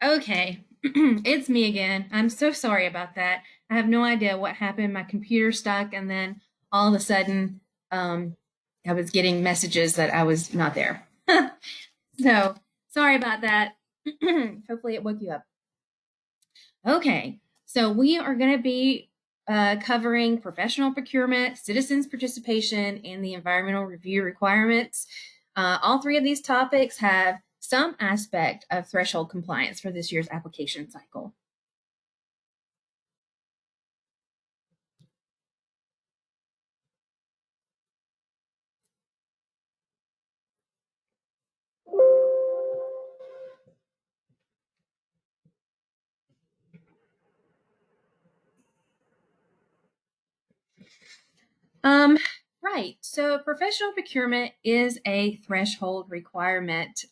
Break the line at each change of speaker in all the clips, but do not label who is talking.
Okay, it's me again. I'm so sorry about that. I have no idea what happened. My computer stuck, and then all of a sudden, I was getting messages that I was not there. So sorry about that. Hopefully, it woke you up. Okay, so we are going to be covering professional procurement, citizens participation, and the environmental review requirements. All three of these topics have some aspect of threshold compliance for this year's application cycle. Right. So professional procurement is a threshold requirement.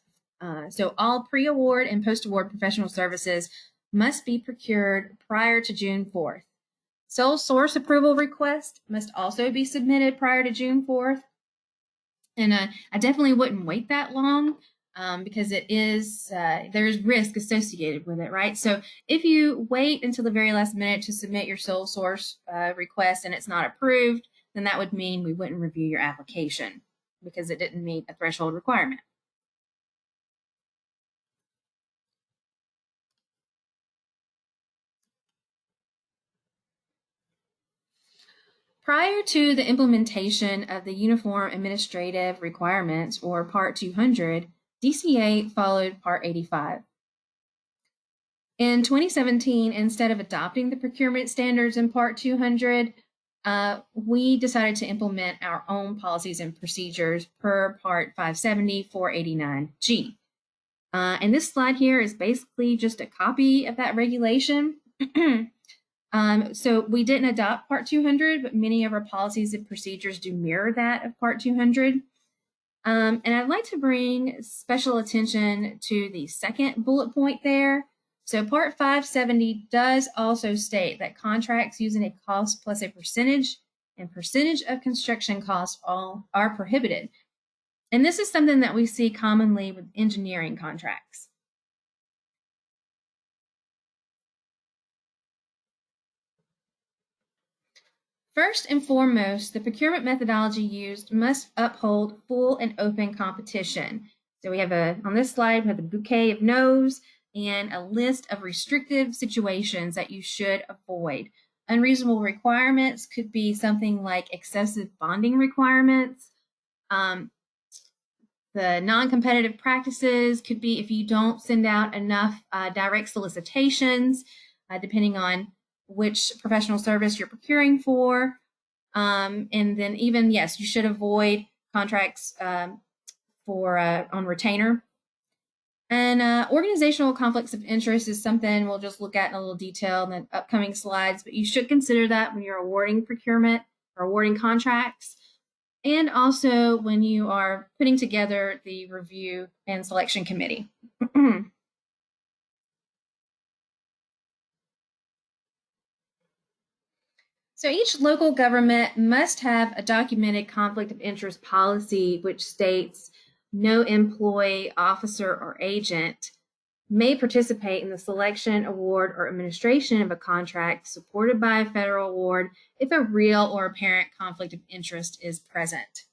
So all pre-award and post-award professional services must be procured prior to June 4th. Sole source approval request must also be submitted prior to June 4th. And I definitely wouldn't wait that long because it is there's risk associated with it, right? So if you wait until the very last minute to submit your sole source request and it's not approved, then that would mean we wouldn't review your application because it didn't meet a threshold requirement. Prior to the implementation of the Uniform Administrative Requirements, or Part 200, DCA followed Part 85. In 2017, instead of adopting the procurement standards in Part 200, we decided to implement our own policies and procedures per Part 570 489G. And this slide here is basically just a copy of that regulation. So we didn't adopt Part 200, but many of our policies and procedures do mirror that of Part 200. And I'd like to bring special attention to the second bullet point there. So Part 570 does also state that contracts using a cost plus a percentage and percentage of construction costs all are prohibited. And this is something that we see commonly with engineering contracts. First and foremost, the procurement methodology used must uphold full and open competition. So we have on this slide, we have a bouquet of no's and a list of restrictive situations that you should avoid. Unreasonable requirements could be something like excessive bonding requirements. The non-competitive practices could be if you don't send out enough direct solicitations, depending on which professional service you're procuring for. And then even, yes, you should avoid contracts for on retainer. And organizational conflicts of interest is something we'll just look at in a little detail in the upcoming slides, but you should consider that when you're awarding procurement or awarding contracts, and also when you are putting together the review and selection committee. So each local government must have a documented conflict of interest policy, which states no employee, officer, or agent may participate in the selection, award, or administration of a contract supported by a federal award if a real or apparent conflict of interest is present.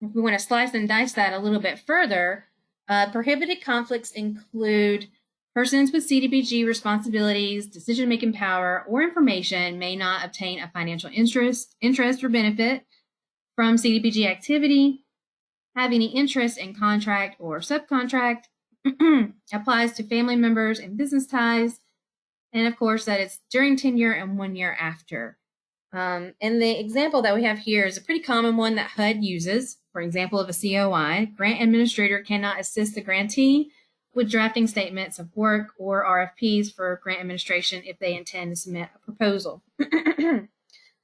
If we want to slice and dice that a little bit further, prohibited conflicts include persons with CDBG responsibilities, decision-making power, or information may not obtain a financial interest or benefit from CDBG activity, have any interest in contract or subcontract, applies to family members and business ties, and of course that it's during tenure and 1 year after. And the example that we have here is a pretty common one that HUD uses. For example, of a COI, grant administrator cannot assist the grantee with drafting statements of work or RFPs for grant administration if they intend to submit a proposal.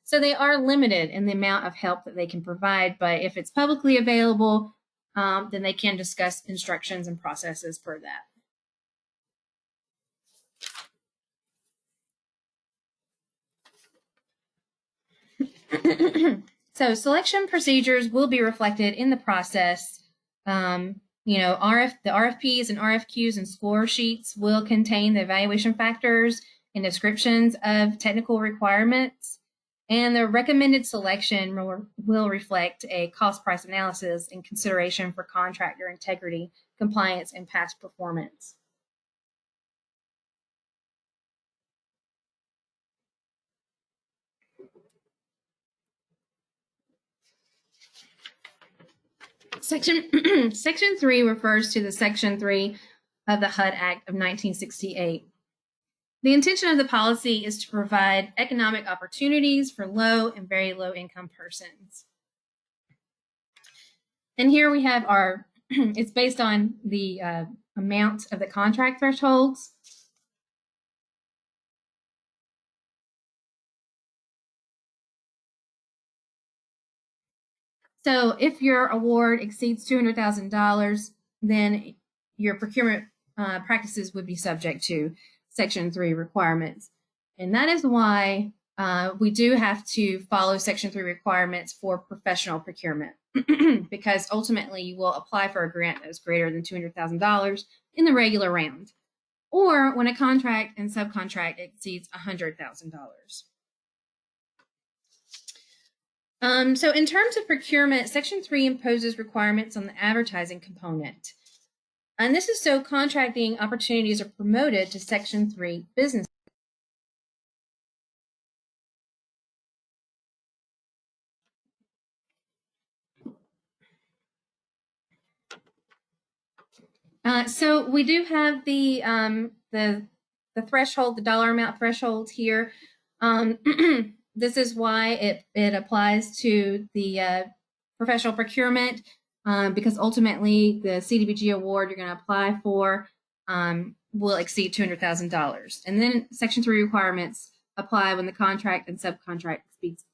So they are limited in the amount of help that they can provide, but if it's publicly available, then they can discuss instructions and processes per that. So selection procedures will be reflected in the process The RFPs and RFQs and score sheets will contain the evaluation factors and descriptions of technical requirements, and the recommended selection will reflect a cost price analysis in consideration for contractor integrity, compliance, and past performance. Section 3 refers to the Section 3 of the HUD Act of 1968. The intention of the policy is to provide economic opportunities for low and very low income persons. And here we have our, it's based on the amount of the contract thresholds. So if your award exceeds $200,000, then your procurement practices would be subject to Section 3 requirements. And that is why we do have to follow Section 3 requirements for professional procurement, because ultimately you will apply for a grant that is greater than $200,000 in the regular round, or when a contract and subcontract exceeds $100,000. So in terms of procurement, Section 3 imposes requirements on the advertising component. And this is so contracting opportunities are promoted to Section 3 businesses. So we do have the threshold, the dollar amount threshold here. This is why it applies to the professional procurement, because ultimately the CDBG award you're going to apply for will exceed $200,000. And then Section 3 requirements apply when the contract and subcontract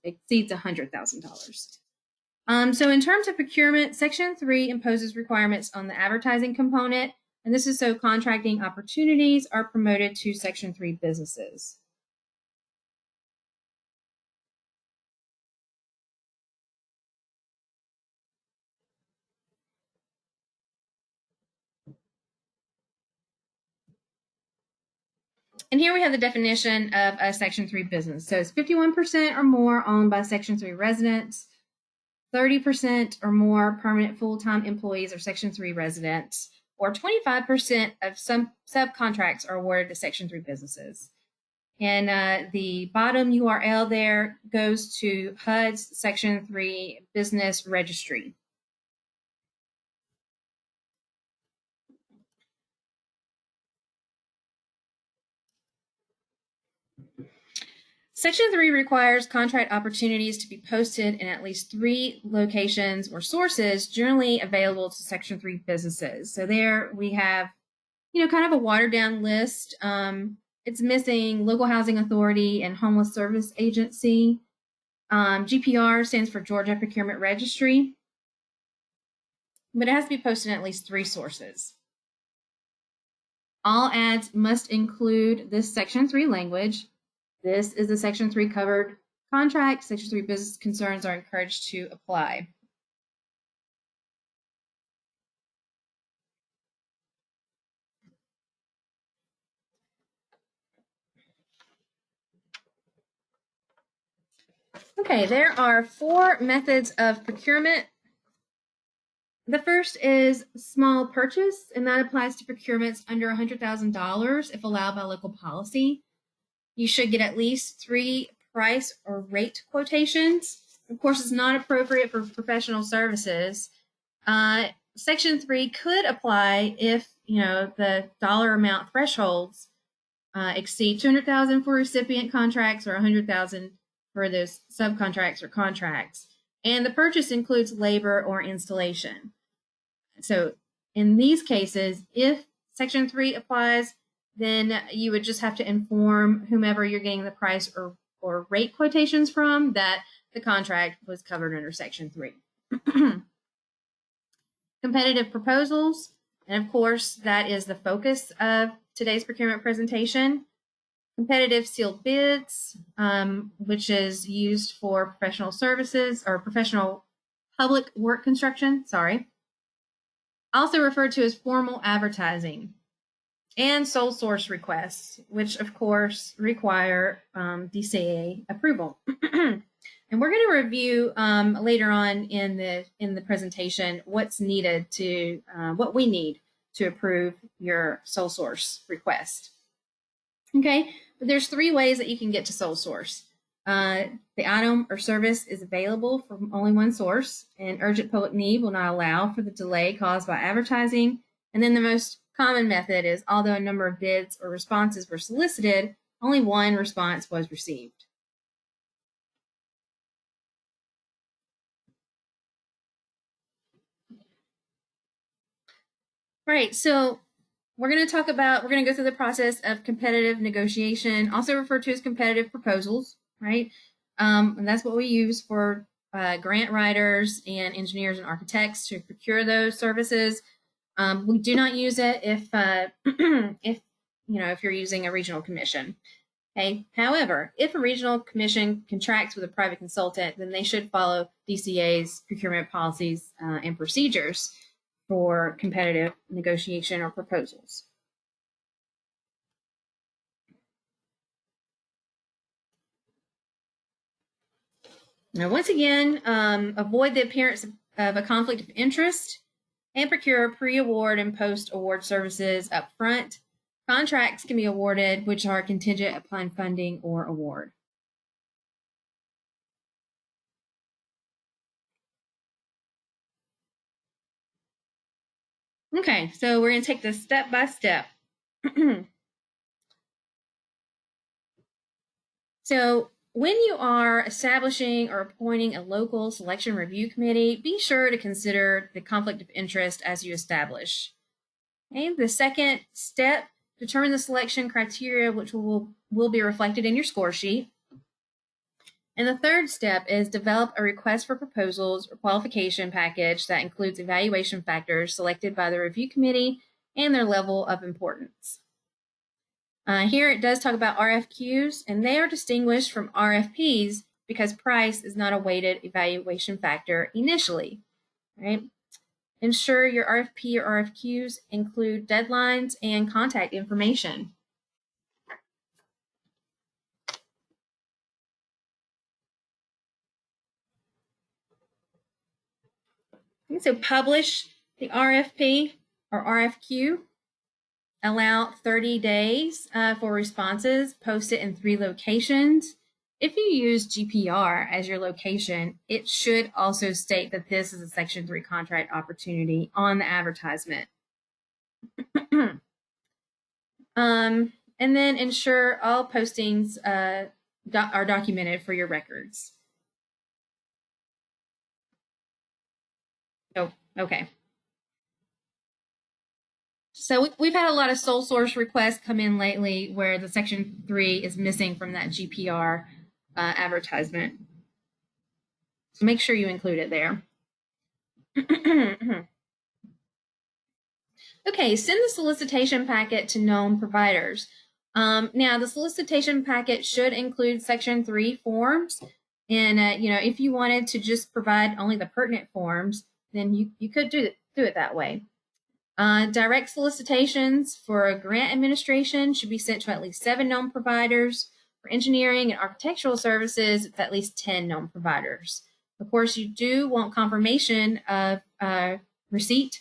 exceeds $100,000. So in terms of procurement, Section 3 imposes requirements on the advertising component, and this is so contracting opportunities are promoted to Section 3 businesses. And here we have the definition of a Section 3 business. So it's 51% or more owned by Section 3 residents, 30% or more permanent full-time employees or Section 3 residents, or 25% of some subcontracts are awarded to Section 3 businesses. And the bottom URL there goes to HUD's Section 3 business registry. Section 3 requires contract opportunities to be posted in at least 3 locations or sources generally available to Section 3 businesses. So there we have, kind of a watered down list. It's missing Local Housing Authority and Homeless Service Agency. GPR stands for Georgia Procurement Registry. But it has to be posted in at least 3 sources. All ads must include this Section 3 language. This is the Section 3 covered contract. Section 3 business concerns are encouraged to apply. Okay, there are 4 methods of procurement. The first is small purchase, and that applies to procurements under $100,000 if allowed by local policy. You should get at least 3 price or rate quotations. Of course, it's not appropriate for professional services. Section 3 could apply if, the dollar amount thresholds exceed $200,000 for recipient contracts or $100,000 for those subcontracts or contracts. And the purchase includes labor or installation. So in these cases, if Section 3 applies, then you would just have to inform whomever you're getting the price or rate quotations from that the contract was covered under Section 3. Competitive proposals, and of course, that is the focus of today's procurement presentation. Competitive sealed bids, which is used for professional services or professional public work construction, also referred to as formal advertising, and sole source requests, which of course require DCA approval. And we're going to review later on in the presentation what's needed to what we need to approve your sole source request. Okay, but there's 3 ways that you can get to sole source. The item or service is available from only one source, and urgent public need will not allow for the delay caused by advertising. And then the most common method is, although a number of bids or responses were solicited, only one response was received. All right, so we're going to go through the process of competitive negotiation, also referred to as competitive proposals, right? And that's what we use for grant writers and engineers and architects to procure those services. We do not use it if you're using a regional commission. Okay. However, if a regional commission contracts with a private consultant, then they should follow DCA's procurement policies and procedures for competitive negotiation or proposals. Now, once again, avoid the appearance of a conflict of interest and procure pre-award and post-award services up front. Contracts can be awarded which are contingent upon funding or award. Okay, so we're going to take this step by step. So when you are establishing or appointing a local selection review committee, be sure to consider the conflict of interest as you establish. Okay, the second step, determine the selection criteria which will be reflected in your score sheet. And the third step is develop a request for proposals or qualification package that includes evaluation factors selected by the review committee and their level of importance. Here it does talk about RFQs, and they are distinguished from RFPs because price is not a weighted evaluation factor initially, right? Ensure your RFP or RFQs include deadlines and contact information. Okay, so publish the RFP or RFQ. Allow 30 days for responses. Post it in 3 locations. If you use GPR as your location, it should also state that this is a Section 3 contract opportunity on the advertisement. And then ensure all postings are documented for your records. Oh, okay. So we've had a lot of sole source requests come in lately where the Section 3 is missing from that GPR advertisement. So make sure you include it there. Okay, send the solicitation packet to known providers. Now, the solicitation packet should include Section 3 forms. And, if you wanted to just provide only the pertinent forms, then you could do it that way. Direct solicitations for a grant administration should be sent to at least 7 known providers. For engineering and architectural services, it's at least 10 known providers. Of course, you do want confirmation of receipt.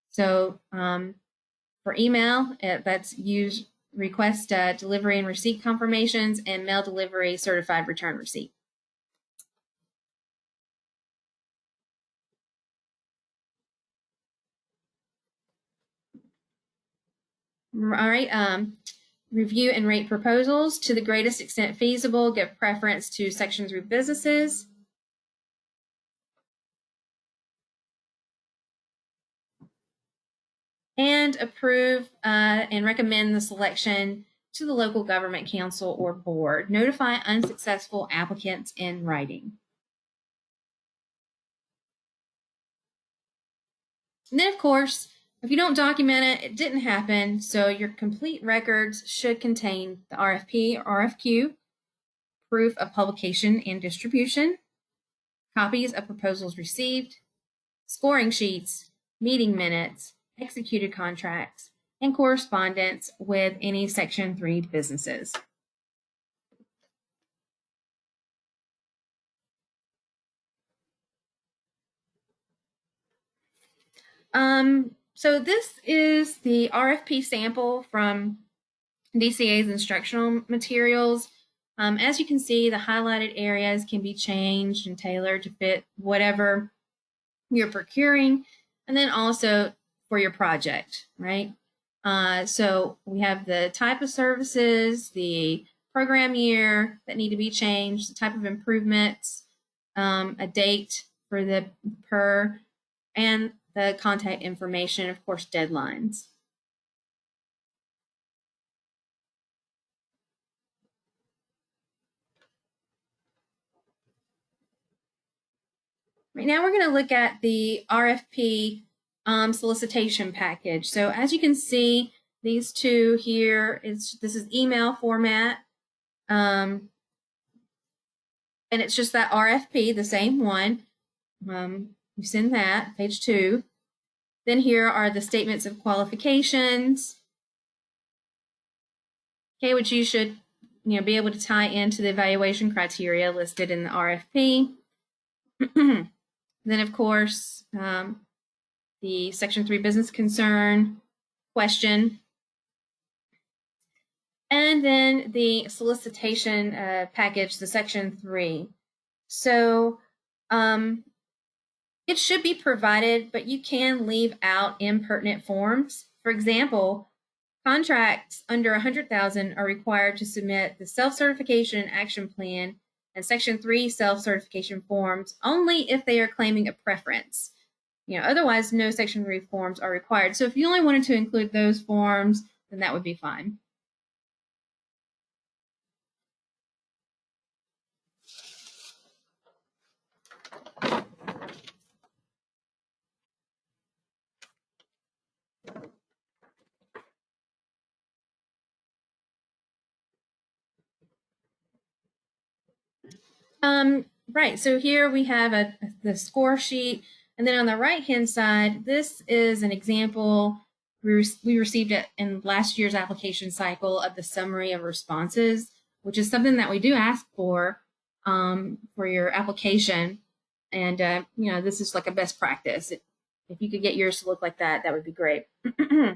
So for email, that's use request delivery and receipt confirmations, and mail delivery certified return receipt. All right. Review and rate proposals to the greatest extent feasible. Give preference to Section 3 businesses. And approve and recommend the selection to the local government council or board. Notify unsuccessful applicants in writing. And then, of course, if you don't document it, it didn't happen. So your complete records should contain the RFP or RFQ, proof of publication and distribution, copies of proposals received, scoring sheets, meeting minutes, executed contracts, and correspondence with any Section 3 businesses. So this is the RFP sample from DCA's instructional materials. As you can see, the highlighted areas can be changed and tailored to fit whatever you're procuring, and then also for your project, right? So we have the type of services, the program year that need to be changed, the type of improvements, a date for the and the contact information, of course, deadlines. Right now, we're going to look at the RFP solicitation package. So as you can see, these two here, this is email format, and it's just that RFP, the same one. You send that, page 2. Then here are the statements of qualifications, okay, which you should be able to tie into the evaluation criteria listed in the RFP. Then, of course, the Section 3 business concern question, and then the solicitation package, the Section 3. So it should be provided, but you can leave out impertinent forms. For example, contracts under $100,000 are required to submit the self-certification action plan and Section 3 self-certification forms only if they are claiming a preference. Otherwise, no Section 3 forms are required. So if you only wanted to include those forms, then that would be fine. Right, so here we have the score sheet, and then on the right-hand side, this is an example. We received it in last year's application cycle of the summary of responses, which is something that we do ask for your application. And, this is like a best practice. If you could get yours to look like that, that would be great. All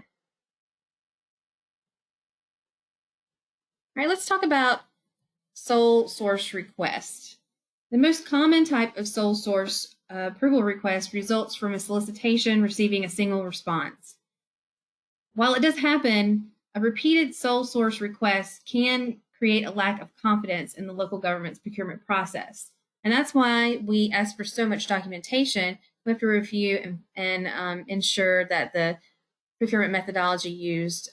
right, let's talk about sole source request. The most common type of sole source approval request results from a solicitation receiving a single response. While it does happen, a repeated sole source request can create a lack of confidence in the local government's procurement process. And that's why we ask for so much documentation. We have to review and ensure that the procurement methodology used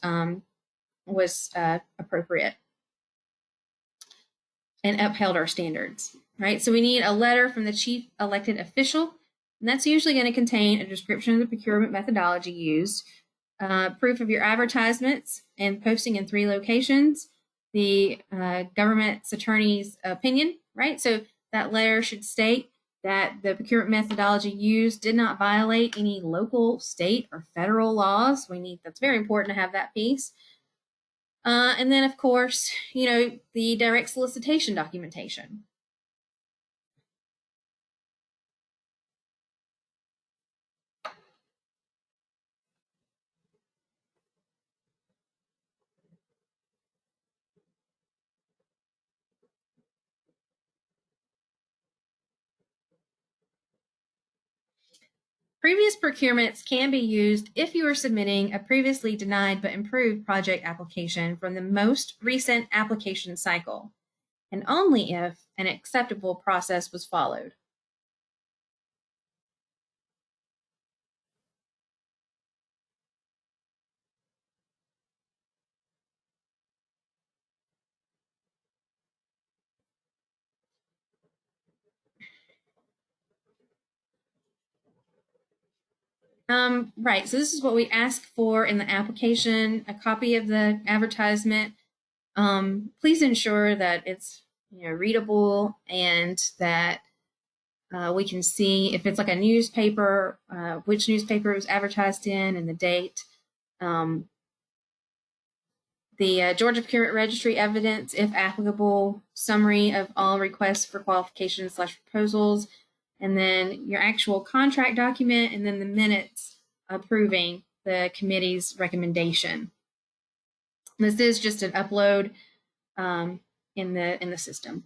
was appropriate and upheld our standards, right? So we need a letter from the chief elected official, and that's usually going to contain a description of the procurement methodology used, proof of your advertisements and posting in 3 locations, the government's attorney's opinion, right? So that letter should state that the procurement methodology used did not violate any local, state, or federal laws. That's very important to have that piece. And then, of course, the direct solicitation documentation. Previous procurements can be used if you are submitting a previously denied but improved project application from the most recent application cycle, and only if an acceptable process was followed. Right, so this is what we ask for in the application, a copy of the advertisement. Please ensure that it's readable and that We can see if it's like a newspaper, which newspaper it was advertised in and the date. The Georgia Procurement Registry evidence, if applicable, summary of all requests for qualifications / proposals, and then your actual contract document, and then the minutes approving the committee's recommendation. This is just an upload in the system.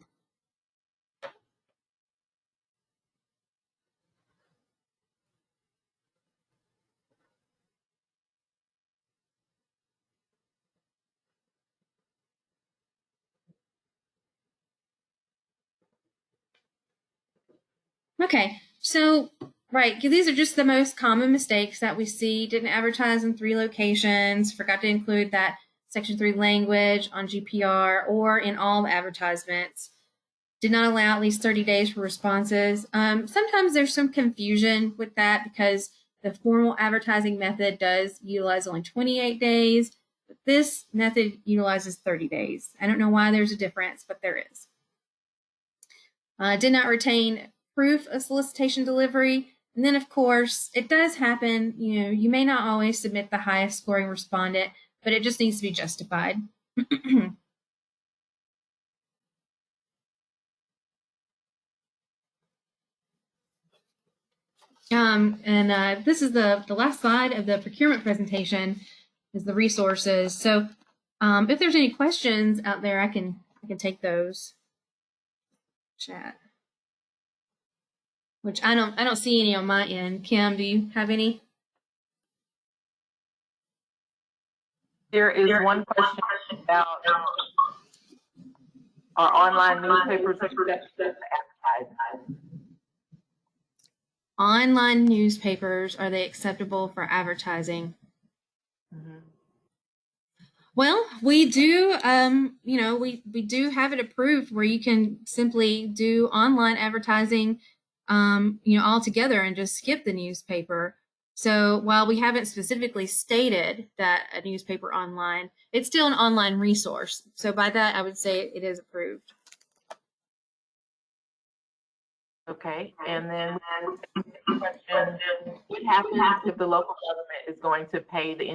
Okay, so right, these are just the most common mistakes that we see. Didn't advertise in 3 locations, forgot to include that Section 3 language on GPR or in all advertisements. Did not allow at least 30 days for responses. Sometimes there's some confusion with that because the formal advertising method does utilize only 28 days, but this method utilizes 30 days. I don't know why there's a difference, but there is. Did not retain proof of solicitation delivery. And then, of course, it does happen, you may not always submit the highest scoring respondent, but it just needs to be justified. This is the last slide of the procurement presentation is the resources. So if there's any questions out there, I can take those. Chat. Which I don't see any on my end. Kim, do you have any?
There is one question about our online newspapers advertising.
Online newspapers, are they acceptable for advertising? Mm-hmm. Well, we do, we do have it approved where you can simply do online advertising, all together and just skip the newspaper. So while we haven't specifically stated that a newspaper online, it's still an online resource. So by that, I would say it is approved.
Okay, and then question, what happens if the local government is going to pay the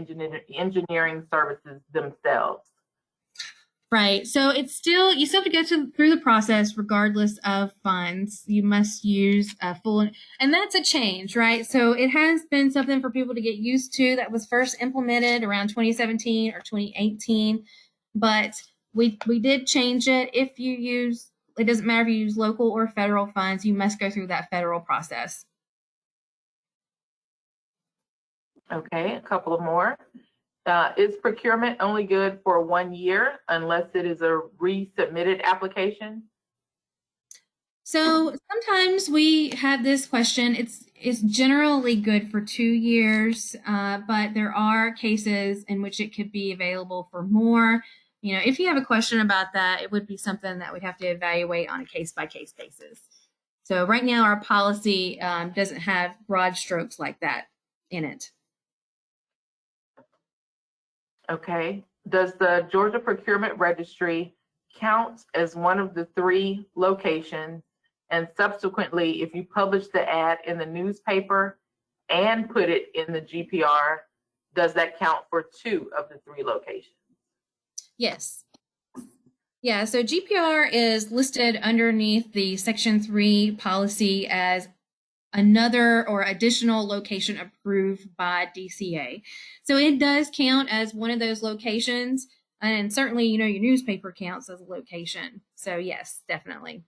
engineering services themselves?
Right, so it's still, you still have to go through the process regardless of funds. You must use a full, and that's a change, right? So it has been something for people to get used to that was first implemented around 2017 or 2018, but we did change it. If you use, it doesn't matter if you use local or federal funds, you must go through that federal process.
Okay, a couple of more. Is procurement only good for 1 year unless it is a resubmitted application?
So sometimes we have this question. It's generally good for 2 years, but there are cases in which it could be available for more. If you have a question about that, it would be something that we'd have to evaluate on a case-by-case basis. So right now, our policy doesn't have broad strokes like that in it.
Okay. Does the Georgia Procurement Registry count as one of the 3 locations? And subsequently, if you publish the ad in the newspaper and put it in the GPR, does that count for 2 of the 3 locations?
Yes. Yeah, so GPR is listed underneath the Section 3 policy as another or additional location approved by DCA. So it does count as one of those locations, and certainly, your newspaper counts as a location. So yes, definitely.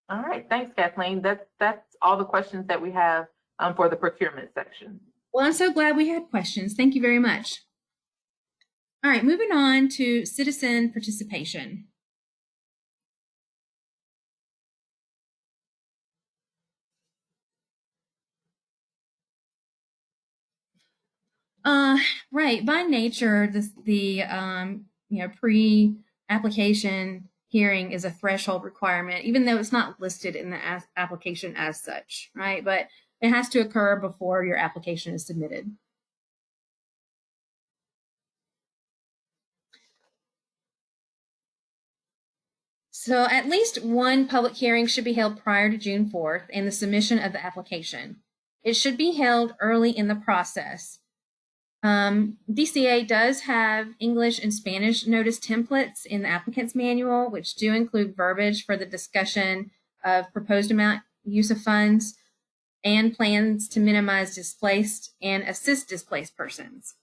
All right, thanks, Kathleen. That's all the questions that we have for the procurement section.
Well, I'm so glad we had questions. Thank you very much. All right, moving on to citizen participation. Right. By nature, the pre-application hearing is a threshold requirement, even though it's not listed in the application as such, right? But it has to occur before your application is submitted. So at least one public hearing should be held prior to June 4th and the submission of the application. It should be held early in the process. DCA does have English and Spanish notice templates in the applicant's manual, which do include verbiage for the discussion of proposed amount use of funds and plans to minimize displaced and assist displaced persons.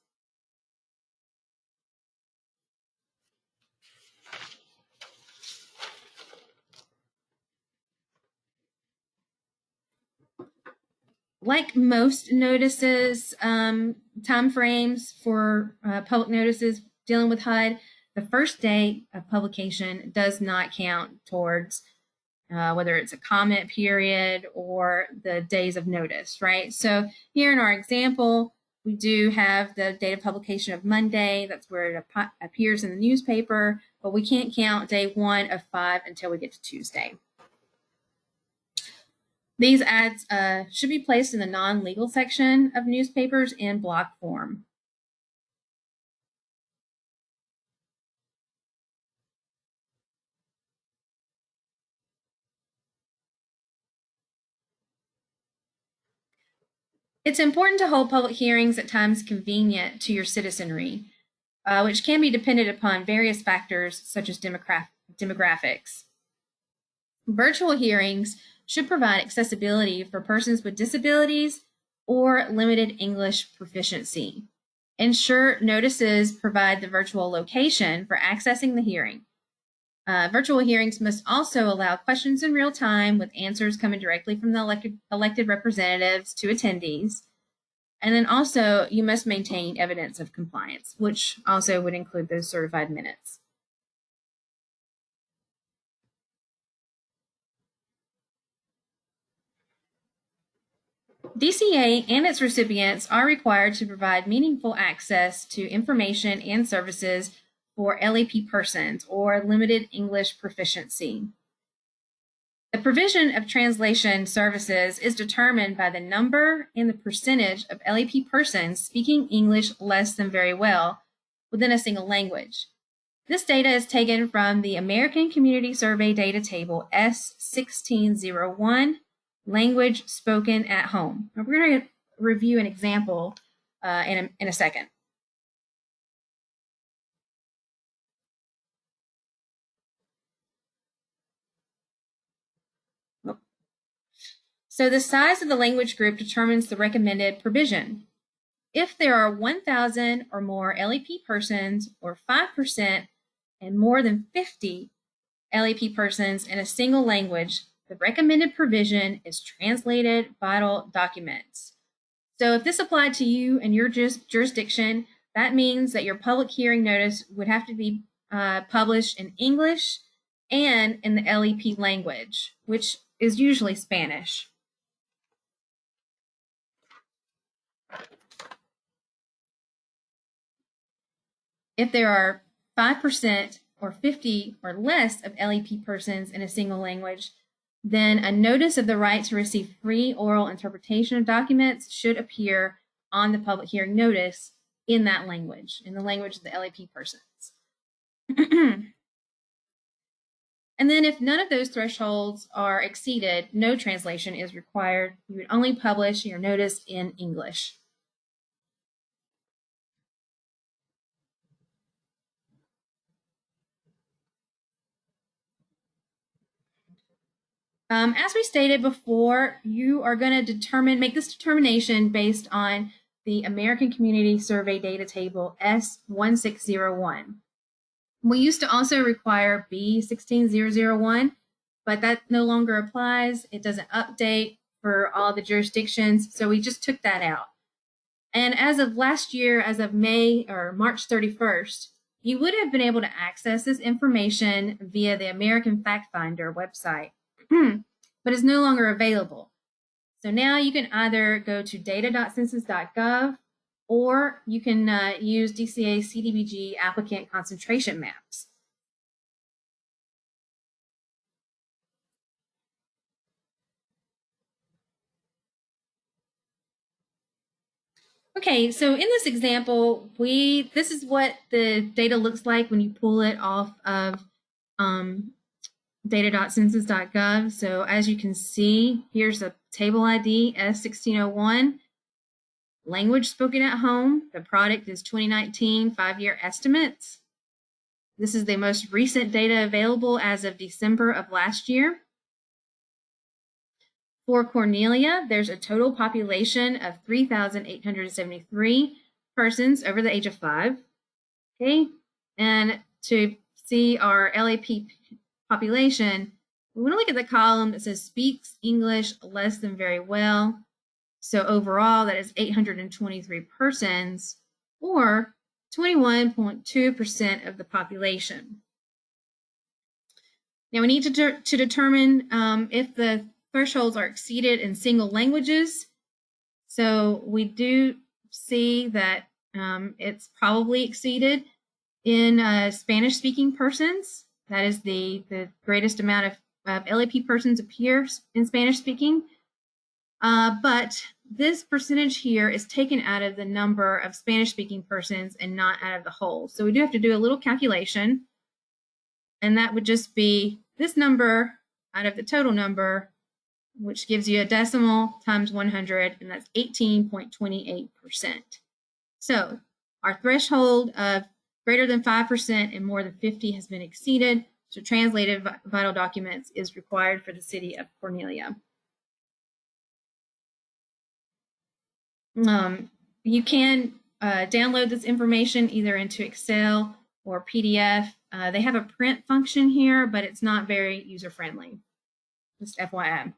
Like most notices, timeframes for public notices dealing with HUD, the first day of publication does not count towards whether it's a comment period or the days of notice, right? So here in our example, we do have the date of publication of Monday. That's where it appears in the newspaper, but we can't count day 1 of 5 until we get to Tuesday. These ads should be placed in the non-legal section of newspapers in block form. It's important to hold public hearings at times convenient to your citizenry, which can be dependent upon various factors such as demographics. Virtual hearings should provide accessibility for persons with disabilities or limited English proficiency. Ensure notices provide the virtual location for accessing the hearing. Virtual hearings must also allow questions in real time with answers coming directly from the elected representatives to attendees. And then also you must maintain evidence of compliance, which also would include those certified minutes. DCA and its recipients are required to provide meaningful access to information and services for LEP persons or limited English proficiency. The provision of translation services is determined by the number and the percentage of LEP persons speaking English less than very well within a single language. This data is taken from the American Community Survey Data Table S1601, Language Spoken at Home. Now we're going to review an example in a second. So the size of the language group determines the recommended provision. If there are 1,000 or more LEP persons or 5% and more than 50 LEP persons in a single language, the recommended provision is translated vital documents. So if this applied to you and your jurisdiction, that means that your public hearing notice would have to be published in English and in the LEP language, which is usually Spanish. If there are 5% or 50 or less of LEP persons in a single language, then a notice of the right to receive free oral interpretation of documents should appear on the public hearing notice in that language, in the language of the LEP persons. And then if none of those thresholds are exceeded, no translation is required. You would only publish your notice in English. As we stated before, you are going to make this determination based on the American Community Survey Data Table S1601. We used to also require B16001, but that no longer applies. It doesn't update for all the jurisdictions, so we just took that out. And as of last year, as of May or March 31st, you would have been able to access this information via the American Fact Finder website, but it's no longer available. So now you can either go to data.census.gov or you can use DCA CDBG applicant concentration maps. Okay, so in this example, this is what the data looks like when you pull it off of data.census.gov. So as you can see, here's a table ID S1601, language spoken at home. The product is 2019 5-year estimates. This is the most recent data available as of December of last year. For Cornelia, there's a total population of 3,873 persons over the age of 5. Okay, and to see our LAP population, we want to look at the column that says speaks English less than very well. So overall, that is 823 persons, or 21.2% of the population. Now we need to determine if the thresholds are exceeded in single languages. So we do see that it's probably exceeded in Spanish-speaking persons. That is the greatest amount of LAP persons appears in Spanish-speaking. But this percentage here is taken out of the number of Spanish-speaking persons and not out of the whole. So we do have to do a little calculation, and that would just be this number out of the total number, which gives you a decimal times 100, and that's 18.28%. So our threshold of greater than 5% and more than 50 has been exceeded. So translated vital documents is required for the city of Cornelia. You can download this information either into Excel or PDF. They have a print function here, but it's not very user-friendly. Just FYI.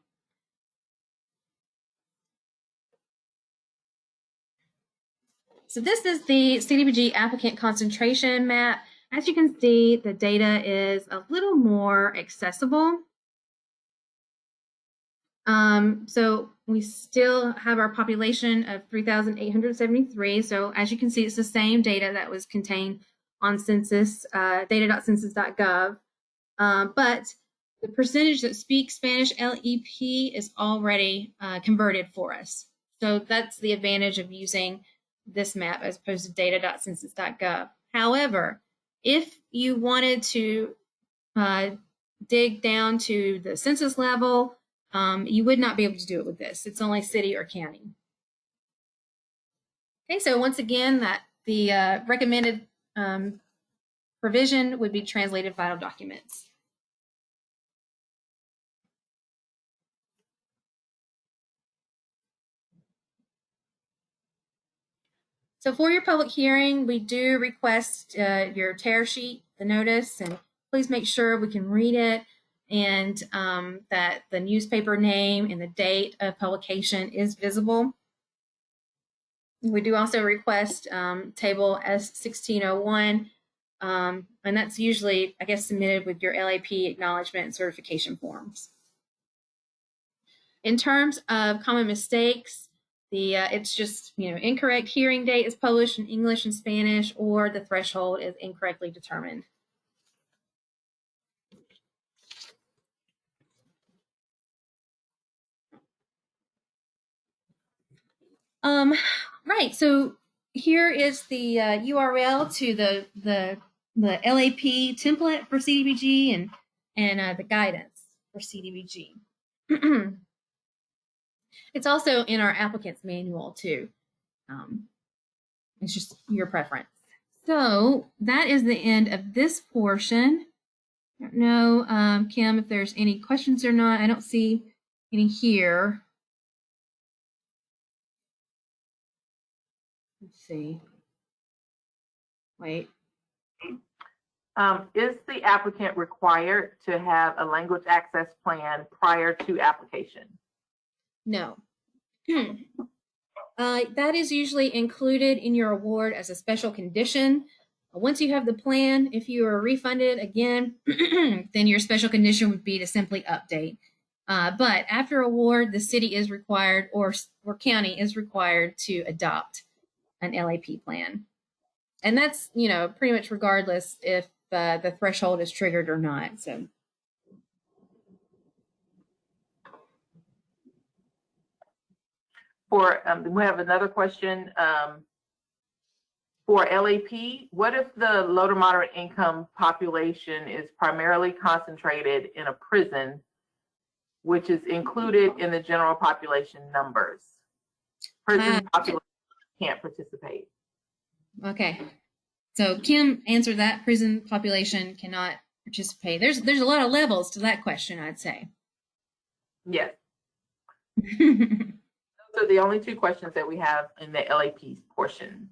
So this is the CDBG applicant concentration map. As you can see, the data is a little more accessible. So we still have our population of 3,873. So as you can see, it's the same data that was contained on census, data.census.gov. But the percentage that speaks Spanish LEP is already converted for us. So that's the advantage of using this map as opposed to data.census.gov. However, if you wanted to dig down to the census level, you would not be able to do it with this. It's only city or county. Okay, so once again, that the recommended provision would be translated vital documents. So for your public hearing, we do request your tear sheet, the notice, and please make sure we can read it, and that the newspaper name and the date of publication is visible. We do also request table S1601, and that's usually, I guess, submitted with your LAP acknowledgement and certification forms. In terms of common mistakes, it's just, incorrect hearing date is published in English and Spanish, or the threshold is incorrectly determined. Right, so here is the URL to the LAP template for CDBG and the guidance for CDBG. It's also in our applicant's manual too. It's just your preference. So that is the end of this portion. I don't know, Kim, if there's any questions or not. I don't see any here. Let's see. Wait.
Is the applicant required to have a language access plan prior to application?
No. That is usually included in your award as a special condition. Once you have the plan, if you are refunded again, then your special condition would be to simply update. But after award, the city is required, or county is required, to adopt an LAP plan. And that's, pretty much regardless if the threshold is triggered or not. So.
We have another question. For LAP, what if the low to moderate income population is primarily concentrated in a prison, which is included in the general population numbers? Prison population can't participate.
Okay. So Kim answered that. Prison population cannot participate. There's a lot of levels to that question, I'd say.
Yes. Those are the only two questions that we have in the LAP portion.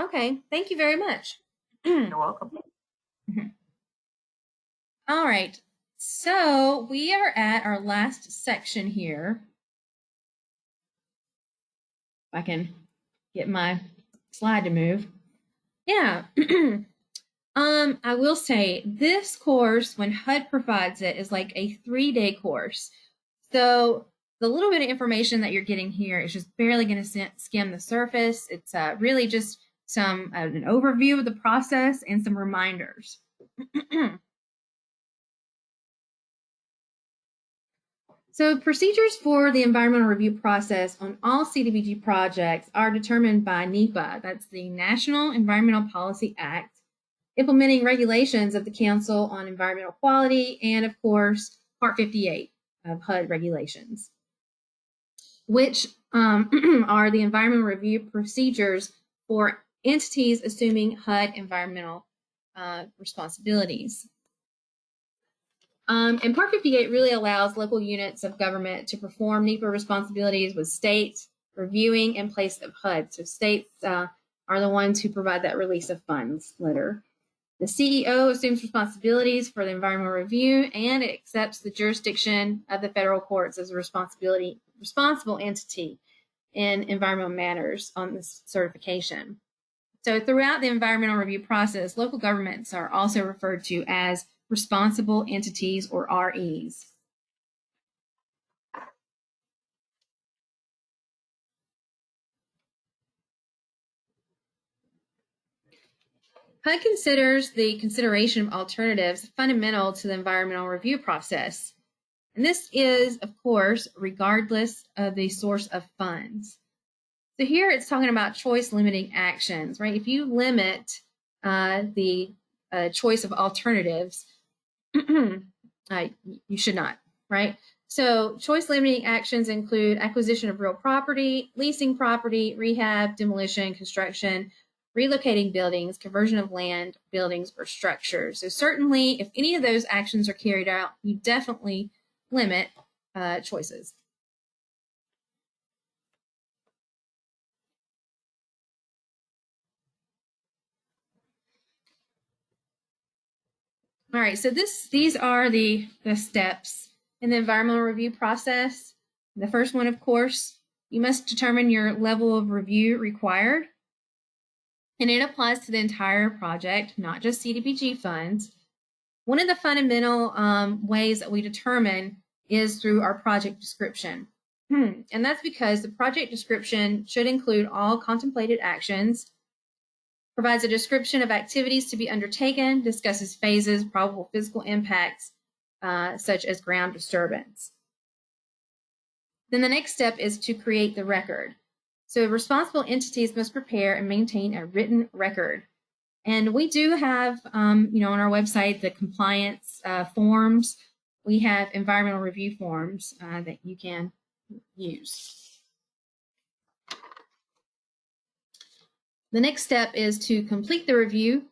Okay, thank you very much.
You're welcome.
All right, so we are at our last section here. If I can get my slide to move. Yeah. I will say this course, when HUD provides it, is like a 3-day course. So the little bit of information that you're getting here is just barely going to skim the surface. It's really just an overview of the process and some reminders. So procedures for the environmental review process on all CDBG projects are determined by Nepa. That's the National Environmental Policy Act, implementing regulations of the Council on Environmental Quality, and of course, Part 58 of HUD regulations, which are the environmental review procedures for entities assuming HUD environmental responsibilities. And Part 58 really allows local units of government to perform NEPA responsibilities with states reviewing in place of HUD. So states are the ones who provide that release of funds letter. The CEO assumes responsibilities for the environmental review, and it accepts the jurisdiction of the federal courts as a responsible entity in environmental matters on this certification. So throughout the environmental review process, local governments are also referred to as responsible entities, or REs. HUD considers the consideration of alternatives fundamental to the environmental review process. And this is, of course, regardless of the source of funds. So here it's talking about choice limiting actions, right? If you limit the choice of alternatives, you should not, right? So choice limiting actions include acquisition of real property, leasing property, rehab, demolition, construction, relocating buildings, conversion of land, buildings, or structures. So certainly, if any of those actions are carried out, you definitely limit choices. All right, so these are the steps in the environmental review process. The first one, of course, you must determine your level of review required. And it applies to the entire project, not just CDBG funds. One of the fundamental ways that we determine is through our project description. And that's because the project description should include all contemplated actions, provides a description of activities to be undertaken, discusses phases, probable physical impacts, such as ground disturbance. Then the next step is to create the record. So responsible entities must prepare and maintain a written record. And we do have, on our website, the compliance forms. We have environmental review forms that you can use. The next step is to complete the review.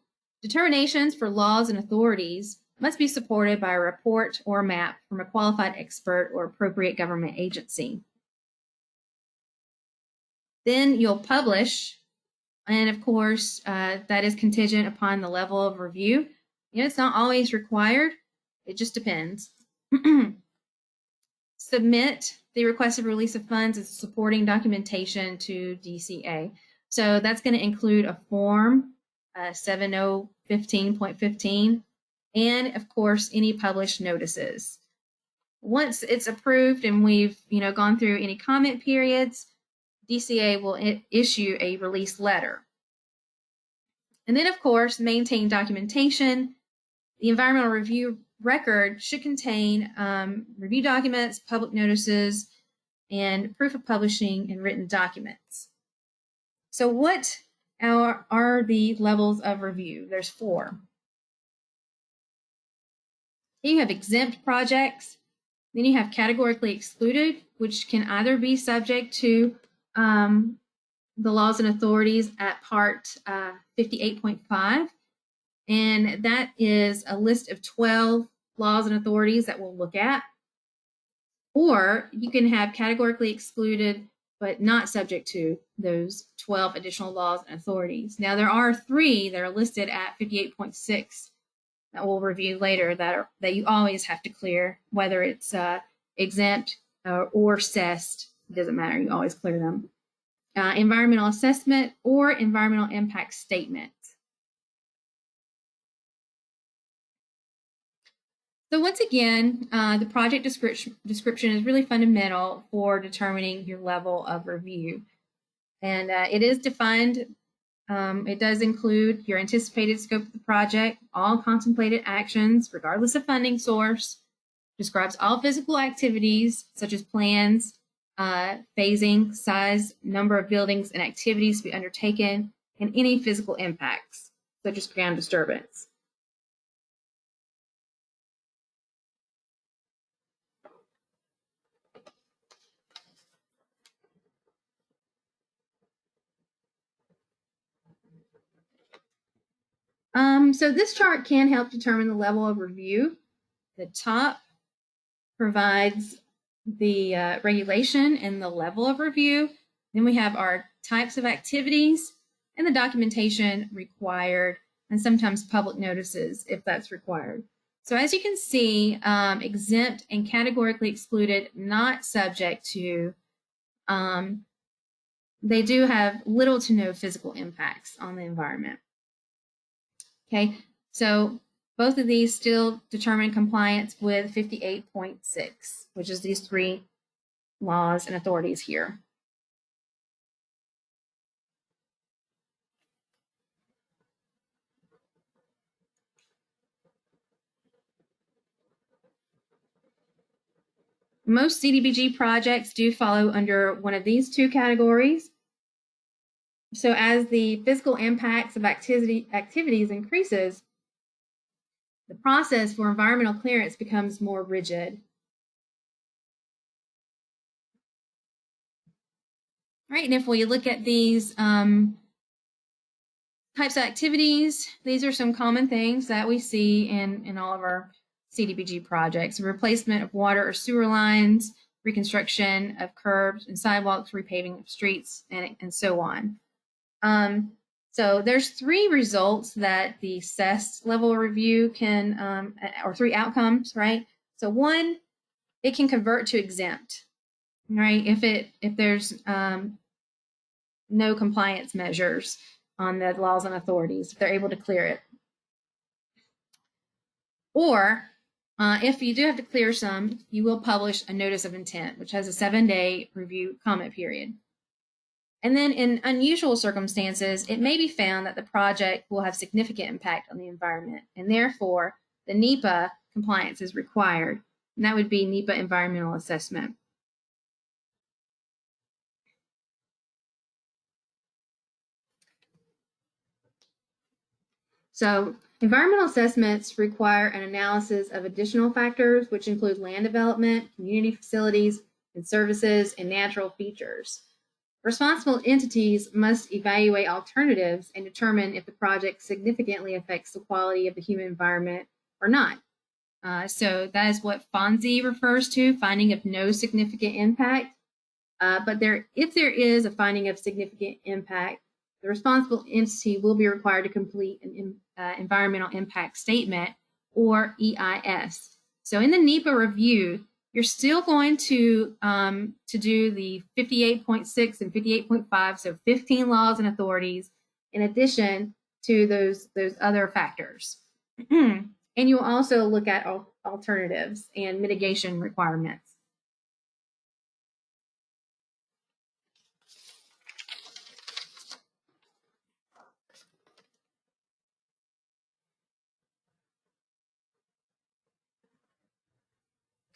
Determinations for laws and authorities must be supported by a report or map from a qualified expert or appropriate government agency. Then you'll publish, and of course, that is contingent upon the level of review. It's not always required. It just depends. Submit the requested release of funds as supporting documentation to DCA. So that's going to include a form, 7015.15, and of course, any published notices. Once it's approved and we've gone through any comment periods, DCA will issue a release letter. And then, of course, maintain documentation. The environmental review record should contain review documents, public notices, and proof of publishing and written documents. So what are the levels of review. There's 4. You have exempt projects. Then you have categorically excluded, which can either be subject to the laws and authorities at Part 58.5. And that is a list of 12 laws and authorities that we'll look at. Or you can have categorically excluded, but not subject to those 12 additional laws and authorities. Now, there are 3 that are listed at 58.6 that we'll review later that you always have to clear, whether it's exempt or cessed. It doesn't matter. You always clear them. Environmental assessment or environmental impact statement. So once again, the project description is really fundamental for determining your level of review. And it is defined. It does include your anticipated scope of the project, all contemplated actions, regardless of funding source, describes all physical activities, such as plans, phasing, size, number of buildings and activities to be undertaken, and any physical impacts, such as ground disturbance. So this chart can help determine the level of review. The top provides the regulation and the level of review. Then we have our types of activities and the documentation required, and sometimes public notices if that's required. So as you can see, exempt and categorically excluded, not subject to, they do have little to no physical impacts on the environment. Okay, so both of these still determine compliance with 58.6, which is these 3 laws and authorities here. Most CDBG projects do follow under one of these 2 categories. So as the physical impacts of activities increases, the process for environmental clearance becomes more rigid. All right, and if we look at these types of activities, these are some common things that we see in all of our CDBG projects: replacement of water or sewer lines, reconstruction of curbs and sidewalks, repaving of streets, and so on. So there's 3 results that the CEST level review can, or 3 outcomes, right? So 1, it can convert to exempt, right? If there's no compliance measures on the laws and authorities, if they're able to clear it. Or if you do have to clear some, you will publish a notice of intent, which has a 7-day review comment period. And then in unusual circumstances, it may be found that the project will have significant impact on the environment, and therefore the NEPA compliance is required, and that would be NEPA environmental assessment. So environmental assessments require an analysis of additional factors, which include land development, community facilities and services, and natural features. Responsible entities must evaluate alternatives and determine if the project significantly affects the quality of the human environment or not. So that is what FONSI refers to, finding of no significant impact. But if there is a finding of significant impact, the responsible entity will be required to complete an environmental impact statement, or EIS. So in the NEPA review, you're still going to do the 58.6 and 58.5, so 15 laws and authorities, in addition to those other factors. And you'll also look at alternatives and mitigation requirements.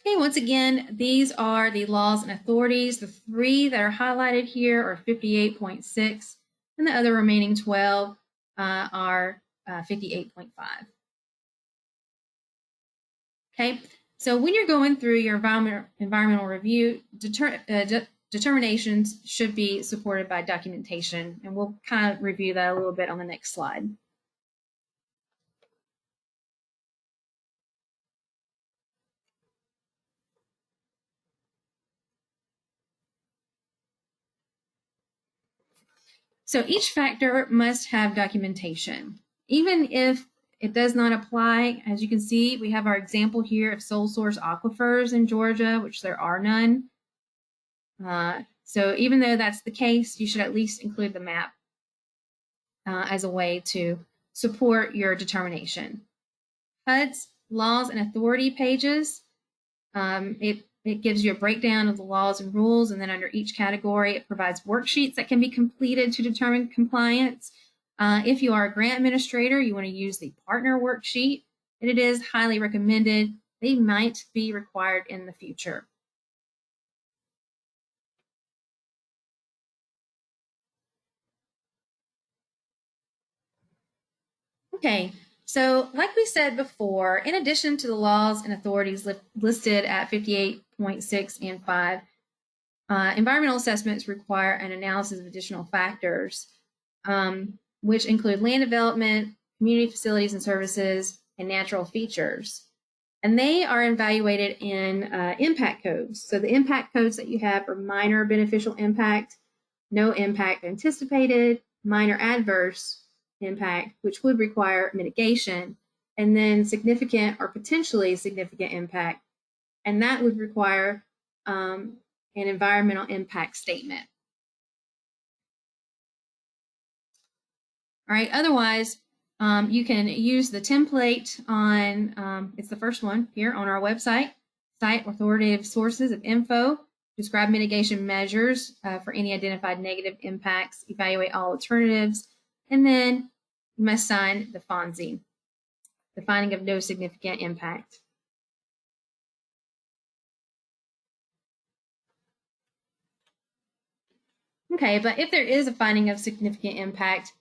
Okay, once again, these are the laws and authorities. The 3 that are highlighted here are 58.6, and the other remaining 12 are 58.5. Okay, so when you're going through your environmental review, determinations should be supported by documentation, and we'll kind of review that a little bit on the next slide. So each factor must have documentation. Even if it does not apply, as you can see, we have our example here of sole source aquifers in Georgia, which there are none. So even though that's the case, you should at least include the map as a way to support your determination. HUD's laws and authority pages, it gives you a breakdown of the laws and rules, and then under each category, it provides worksheets that can be completed to determine compliance. If you are a grant administrator, you want to use the partner worksheet, and it is highly recommended. They might be required in the future. Okay, so like we said before, in addition to the laws and authorities listed at 58.6 and 5, environmental assessments require an analysis of additional factors, which include land development, community facilities and services, and natural features. And they are evaluated in impact codes. So the impact codes that you have are minor beneficial impact, no impact anticipated, minor adverse impact, which would require mitigation, and then significant or potentially significant impact, and that would require an environmental impact statement. All right, otherwise, you can use the template on, it's the first one here on our website, cite authoritative sources of info, describe mitigation measures for any identified negative impacts, evaluate all alternatives, and then you must sign the FONSI, the finding of no significant impact. Okay, but if there is a finding of significant impact,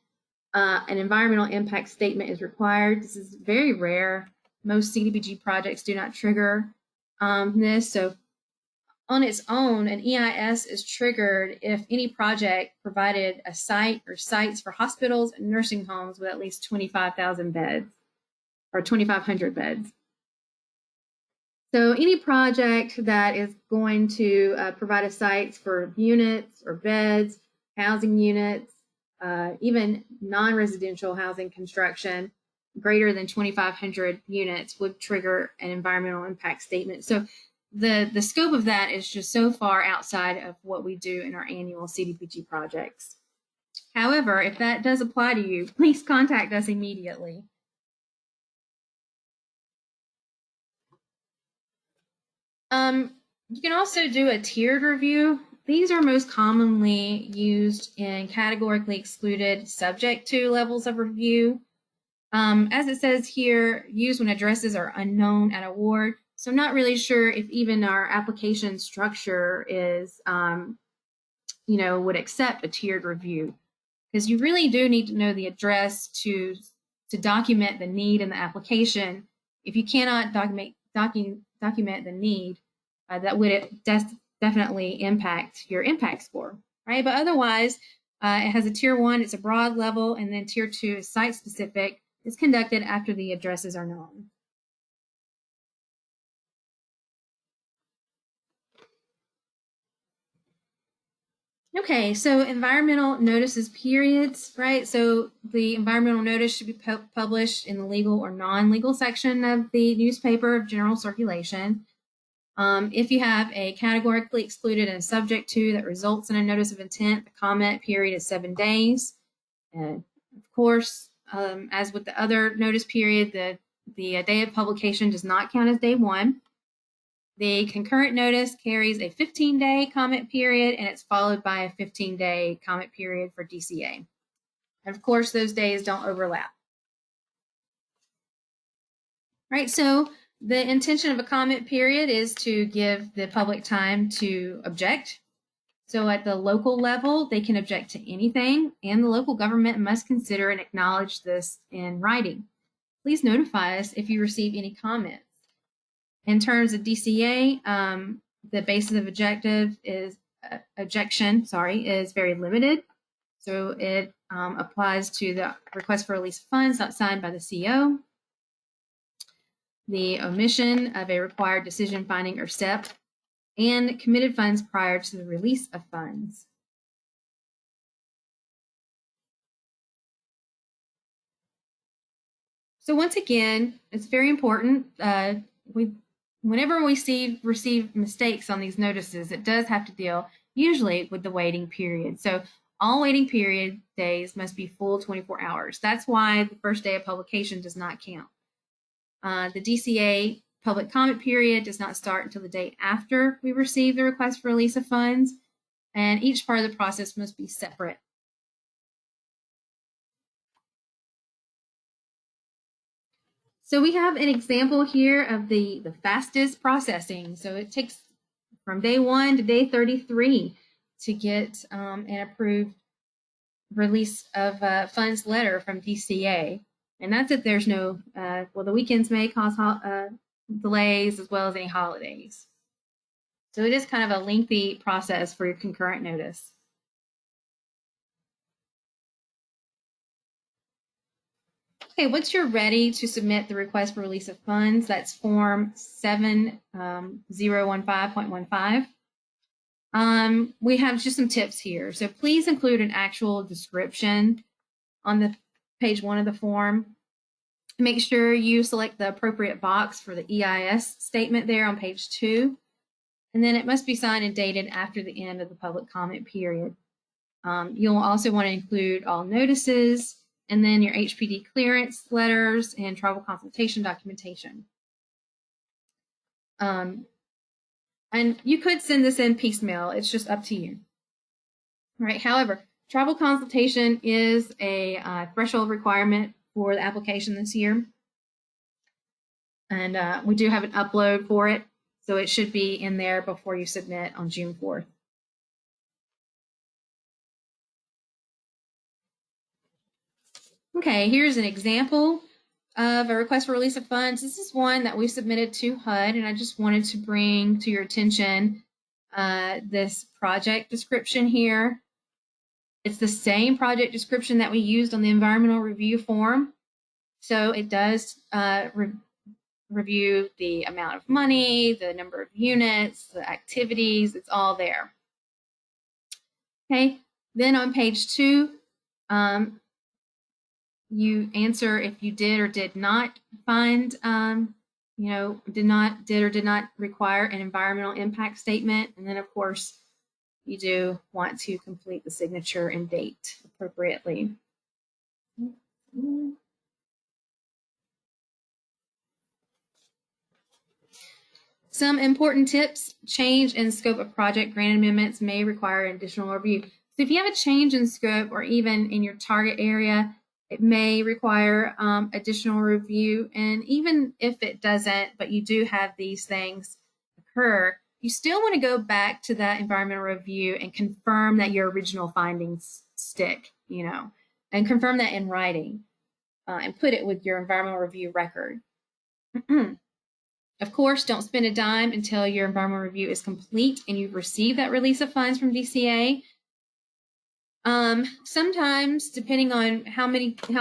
an environmental impact statement is required. This is very rare. Most CDBG projects do not trigger this. So on its own, an EIS is triggered if any project provided a site or sites for hospitals and nursing homes with at least 25,000 beds or 2,500 beds. So any project that is going to provide a sites for units or beds, housing units, even non-residential housing construction greater than 2,500 units would trigger an environmental impact statement. So the scope of that is just so far outside of what we do in our annual CDBG projects. However, if that does apply to you, please contact us immediately. You can also do a tiered review. These are most commonly used in categorically excluded subject to levels of review. As it says here, used when addresses are unknown at award. So I'm not really sure if even our application structure is, would accept a tiered review, because you really do need to know the address to document the need in the application. If you cannot document the need, that would definitely impact your impact score, right? But otherwise, it has a tier 1, it's a broad level, and then tier 2 is site specific. It's conducted after the addresses are known. Okay, so environmental notices periods, right? So the environmental notice should be published in the legal or non-legal section of the newspaper of general circulation. If you have a categorically excluded and subject to that results in a notice of intent, the comment period is 7 days. And of course, as with the other notice period, the day of publication does not count as day 1. The concurrent notice carries a 15-day comment period, and it's followed by a 15-day comment period for DCA. And of course, those days don't overlap. Right, so the intention of a comment period is to give the public time to object. So at the local level, they can object to anything, and the local government must consider and acknowledge this in writing. Please notify us if you receive any comments. In terms of DCA, the basis of objection is very limited. So it applies to the request for release of funds not signed by the CO, the omission of a required decision, finding, or step, and committed funds prior to the release of funds. So once again, it's very important. Whenever we receive mistakes on these notices, it does have to deal usually with the waiting period. So all waiting period days must be full 24 hours. That's why the first day of publication does not count. The DCA public comment period does not start until the day after we receive the request for release of funds, and each part of the process must be separate. So we have an example here of the fastest processing. So it takes from day 1 to day 33 to get an approved release of funds letter from DCA. And that's if there's no, well, the weekends may cause delays as well as any holidays. So it is kind of a lengthy process for your concurrent notice. Okay, once you're ready to submit the request for release of funds, that's form 7015.15. We have just some tips here. So please include an actual description on the page 1 of the form. Make sure you select the appropriate box for the EIS statement there on page 2. And then it must be signed and dated after the end of the public comment period. You'll also want to include all notices, and then your Hpd clearance letters and travel consultation documentation. And you could send this in piecemeal. It's just up to you. All right. However, travel consultation is a threshold requirement for the application this year. And we do have an upload for it, so it should be in there before you submit on June 4th. Okay, here's an example of a request for release of funds. This is one that we submitted to HUD, and I just wanted to bring to your attention this project description here. It's the same project description that we used on the environmental review form. So it does review the amount of money, the number of units, the activities, it's all there. Okay, then on page 2, you answer if you did or did not find, did or did not require an environmental impact statement. And then, of course, you do want to complete the signature and date appropriately. Some important tips: change in scope of project grant amendments may require an additional review. So if you have a change in scope or even in your target area, it may require additional review. And even if it doesn't, but you do have these things occur, you still want to go back to that environmental review and confirm that your original findings stick, and confirm that in writing and put it with your environmental review record. Of course, don't spend a dime until your environmental review is complete and you've received that release of funds from DCA. Sometimes, depending on how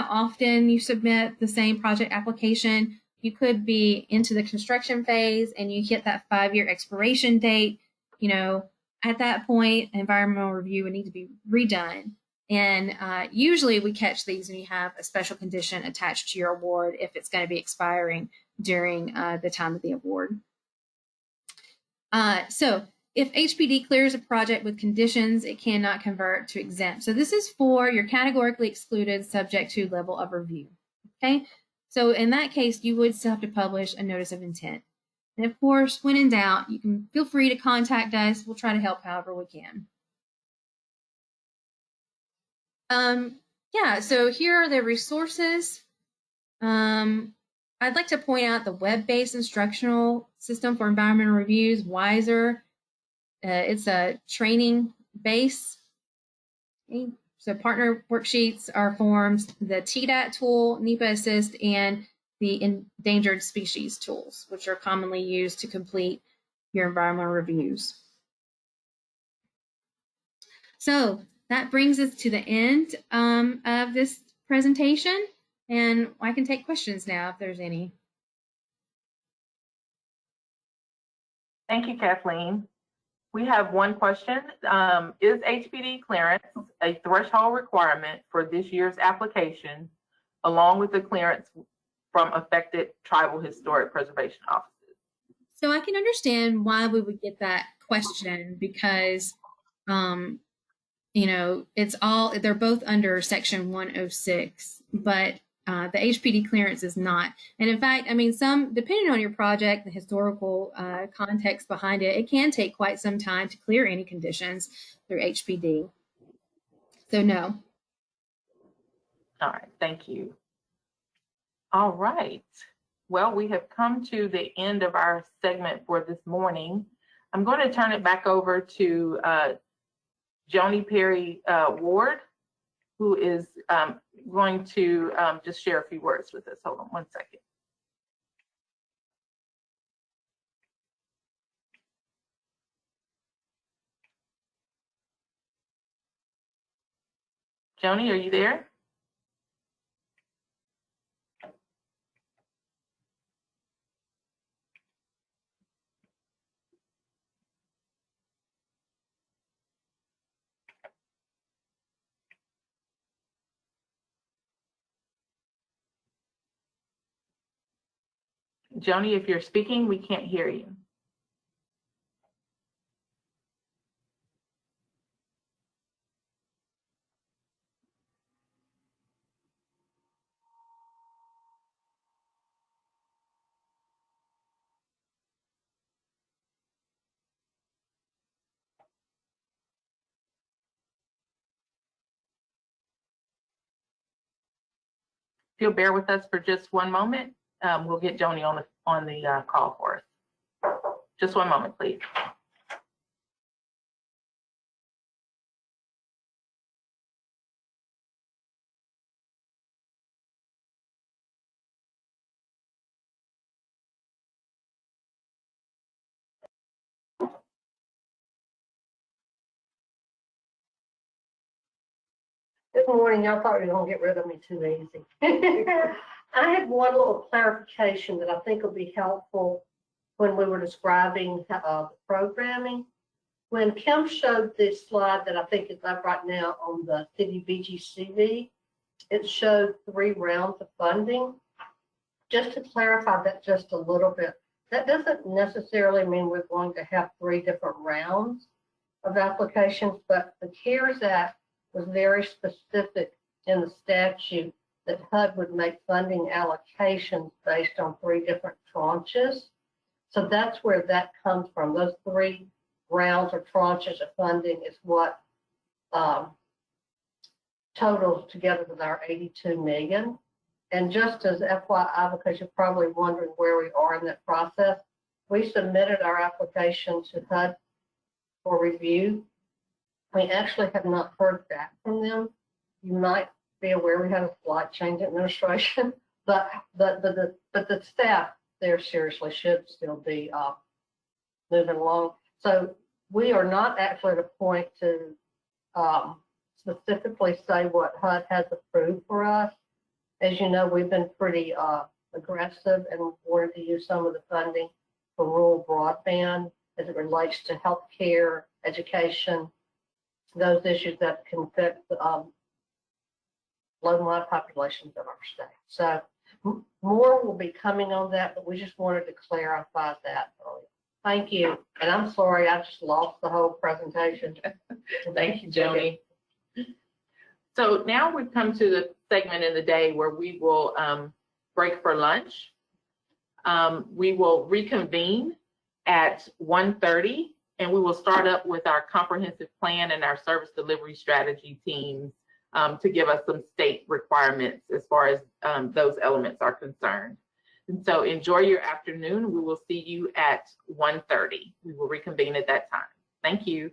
often you submit the same project application, you could be into the construction phase and you hit that 5-year expiration date. At that point, environmental review would need to be redone. And usually we catch these when you have a special condition attached to your award if it's going to be expiring during the time of the award. So if Hpd clears a project with conditions, it cannot convert to exempt. So this is for your categorically excluded subject to level of review. Okay, so in that case, you would still have to publish a notice of intent. And of course, when in doubt, you can feel free to contact us. We'll try to help however we can. Yeah, so here are the resources. I'd like to point out the web-based instructional system for environmental reviews, WISER. It's a training base. Okay. So partner worksheets are forms, the TDAT tool, Nepa Assist, and the endangered species tools, which are commonly used to complete your environmental reviews. So that brings us to the end of this presentation, and I can take questions now if there's any.
Thank you, Kathleen. We have one question. Is Hpd clearance a threshold requirement for this year's application, along with the clearance from affected tribal historic preservation offices?
So I can understand why we would get that question, because you know, they're both under section 106, but the Hpd clearance is not. And in fact, I mean, depending on your project, the historical context behind it, it can take quite some time to clear any conditions through Hpd. So no.
All right, thank you. All right. Well, we have come to the end of our segment for this morning. I'm going to turn it back over to Joni Perry Ward, who is going to just share a few words with us. Hold on one second. Joni, are you there? Joni, if you're speaking, we can't hear you. If you'll bear with us for just one moment, we'll get Joni on the call for us. Just one moment, please.
Good morning. Y'all thought you were going to get rid of me too easy. I had one little clarification that I think will be helpful when we were describing the programming. When Kim showed this slide that I think is up right now on the city BGCV, it showed 3 rounds of funding. Just to clarify that just a little bit, that doesn't necessarily mean we're going to have 3 different rounds of applications, but the CARES Act was very specific in the statute that HUD would make funding allocations based on 3 different tranches. So that's where that comes from. Those 3 rounds or tranches of funding is what totals together with our 82 million. And just as FYI, because you're probably wondering where we are in that process, we submitted our application to HUD for review. We actually have not heard back from them. You might be aware we had a slight change in administration, but the staff there seriously should still be moving along. So we are not actually at a point to specifically say what HUD has approved for us. As you know, we've been pretty aggressive and wanted to use some of the funding for rural broadband as it relates to healthcare, education, those issues that can affect the low and high populations of our state. So more will be coming on that, but we just wanted to clarify that earlier. Thank you. And I'm sorry, I just lost the whole presentation.
Thank you, Joni. So now we've come to the segment in the day where we will break for lunch. We will reconvene at 1:30, and we will start up with our comprehensive plan and our service delivery strategy teams to give us some state requirements as far as those elements are concerned. And so enjoy your afternoon. We will see you at 1:30. We will reconvene at that time. Thank you.